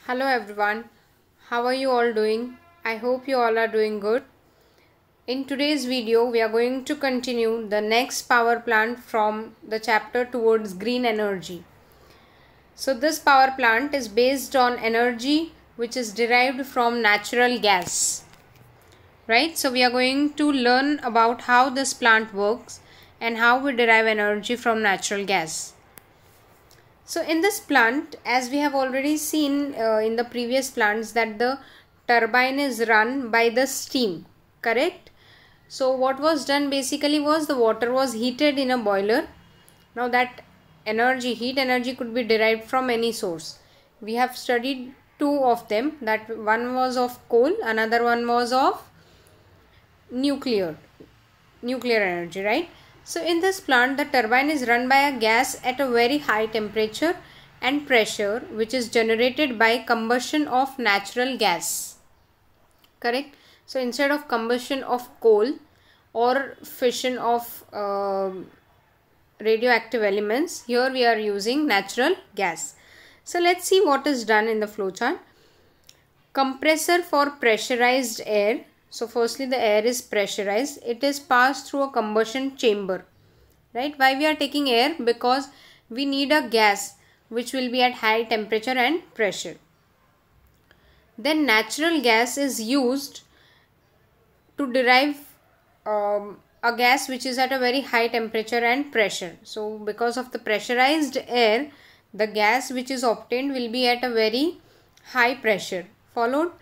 Hello everyone, how are you all doing? I hope you all are doing good. In today's video, we are going to continue the next power plant from the chapter towards green energy. So this power plant is based on energy which is derived from natural gas. Right? So we are going to learn about how this plant works and how we derive energy from natural gas. So in this plant, as we have already seen in the previous plants, that the turbine is run by the steam, correct? So what was done basically was the water was heated in a boiler. Now that heat energy could be derived from any source. We have studied two of them, that one was of coal, another one was of nuclear energy, right? So in this plant, the turbine is run by a gas at a very high temperature and pressure, which is generated by combustion of natural gas. Correct? So instead of combustion of coal or fission of radioactive elements, here we are using natural gas. So let's see what is done in the flowchart. Compressor for pressurized air. So firstly, the air is pressurized. It is passed through a combustion chamber. Right? Why we are taking air? Because we need a gas which will be at high temperature and pressure. Then natural gas is used to derive a gas which is at a very high temperature and pressure. So because of the pressurized air, the gas which is obtained will be at a very high pressure. Followed,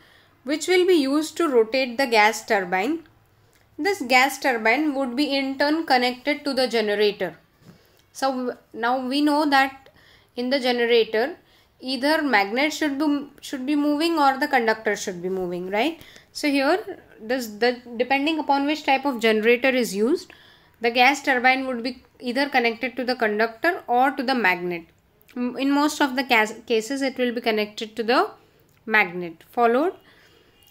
which will be used to rotate the gas turbine. This gas turbine would be in turn connected to the generator. So now we know that in the generator, either magnet should be moving or the conductor should be moving, right? So here, depending upon which type of generator is used, the gas turbine would be either connected to the conductor or to the magnet. In most of the cases, it will be connected to the magnet. Followed,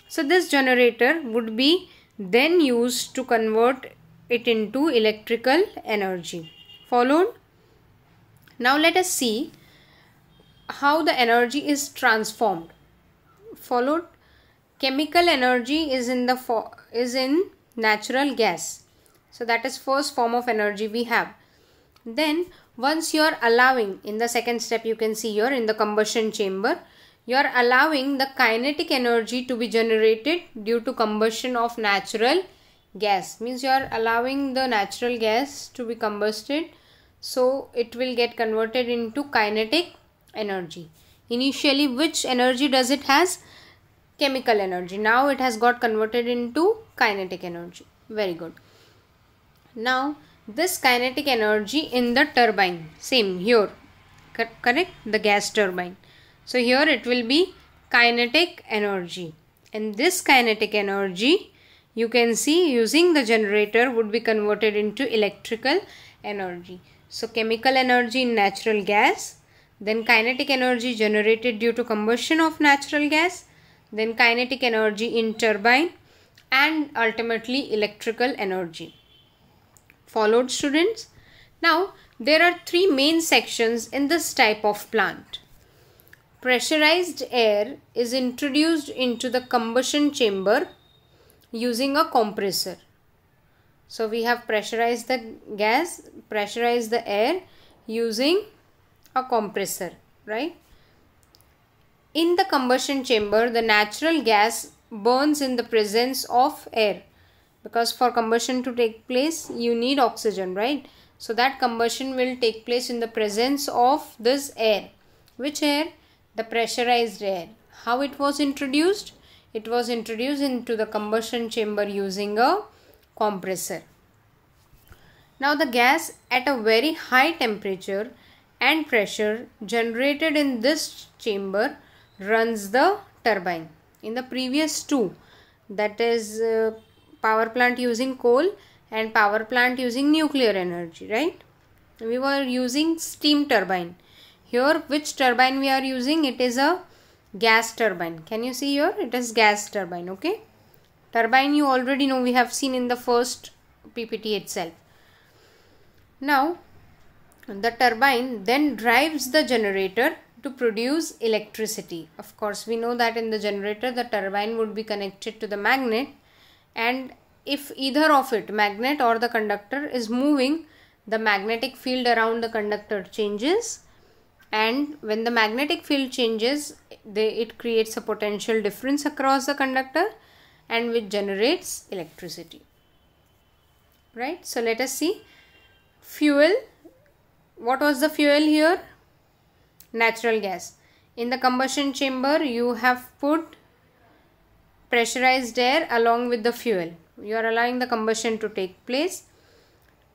so this generator would be then used to convert it into electrical energy. Followed, now let us see how the energy is transformed. Followed, chemical energy is in natural gas. So that is first form of energy we have. Then once you are allowing, in the second step you can see here in the combustion chamber, you are allowing the kinetic energy to be generated due to combustion of natural gas. Means you are allowing the natural gas to be combusted, so it will get converted into kinetic energy. Initially, which energy does it has? Chemical energy. Now it has got converted into kinetic energy. Very good. Now this kinetic energy in the turbine, same here, correct? The gas turbine. So here it will be kinetic energy, and this kinetic energy you can see using the generator would be converted into electrical energy. So chemical energy in natural gas, then kinetic energy generated due to combustion of natural gas, then kinetic energy in turbine, and ultimately electrical energy. Followed, students? Now there are three main sections in this type of plant. Pressurized air is introduced into the combustion chamber using a compressor. So we have pressurized the gas, pressurized the air using a compressor, right? In the combustion chamber, the natural gas burns in the presence of air, because for combustion to take place, you need oxygen, right? So that combustion will take place in the presence of this air. Which air? The pressurized air. How it was introduced? It was introduced into the combustion chamber using a compressor. Now the gas at a very high temperature and pressure generated in this chamber runs the turbine. In the previous two, that is power plant using coal and power plant using nuclear energy, right? We were using steam turbine. Here, which turbine we are using? It is a gas turbine. Can you see here? It is gas turbine, okay? Turbine you already know, we have seen in the first PPT itself. Now, the turbine then drives the generator to produce electricity. Of course, we know that in the generator the turbine would be connected to the magnet, and if either of it, magnet or the conductor, is moving, the magnetic field around the conductor changes, and when the magnetic field changes, it creates a potential difference across the conductor and which generates electricity. Right? So let us see. Fuel. What was the fuel here? Natural gas. In the combustion chamber, you have put pressurized air along with the fuel. You are allowing the combustion to take place.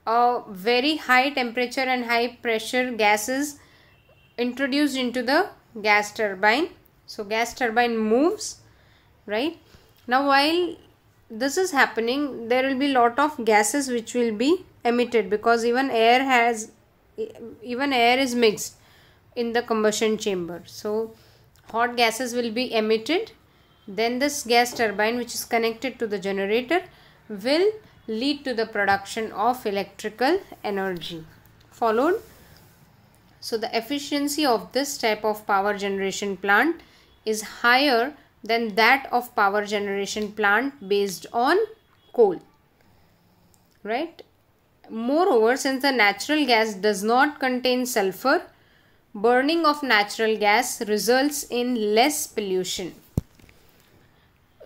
A very high temperature and high pressure gases introduced into the gas turbine. So gas turbine moves, right? Now while this is happening, there will be lot of gases which will be emitted, because even air is mixed in the combustion chamber. So hot gases will be emitted. Then this gas turbine, which is connected to the generator, will lead to the production of electrical energy. Followed. So the efficiency of this type of power generation plant is higher than that of power generation plant based on coal. Right? Moreover, since the natural gas does not contain sulfur, burning of natural gas results in less pollution.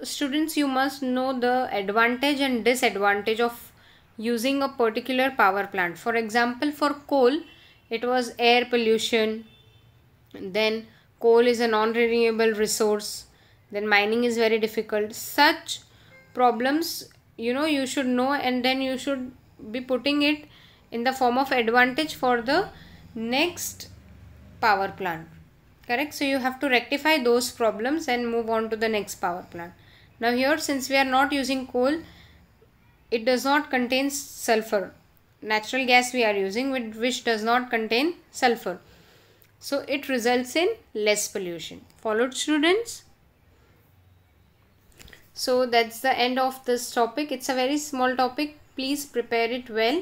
Students, you must know the advantage and disadvantage of using a particular power plant. For example, for coal, it was air pollution. Then coal is a non-renewable resource. Then mining is very difficult. Such problems, you should know, and then you should be putting it in the form of advantage for the next power plant. Correct? So you have to rectify those problems and move on to the next power plant. Now here, since we are not using coal, it does not contain sulfur. Natural gas we are using, which does not contain sulfur. So it results in less pollution. Followed, students? So that's the end of this topic. It's a very small topic. Please prepare it well,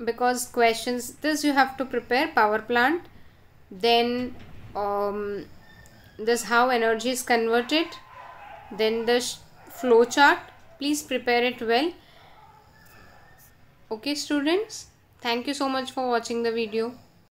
because questions, this you have to prepare: power plant, then this how energy is converted, then the flow chart. Please prepare it well. Okay, students, thank you so much for watching the video.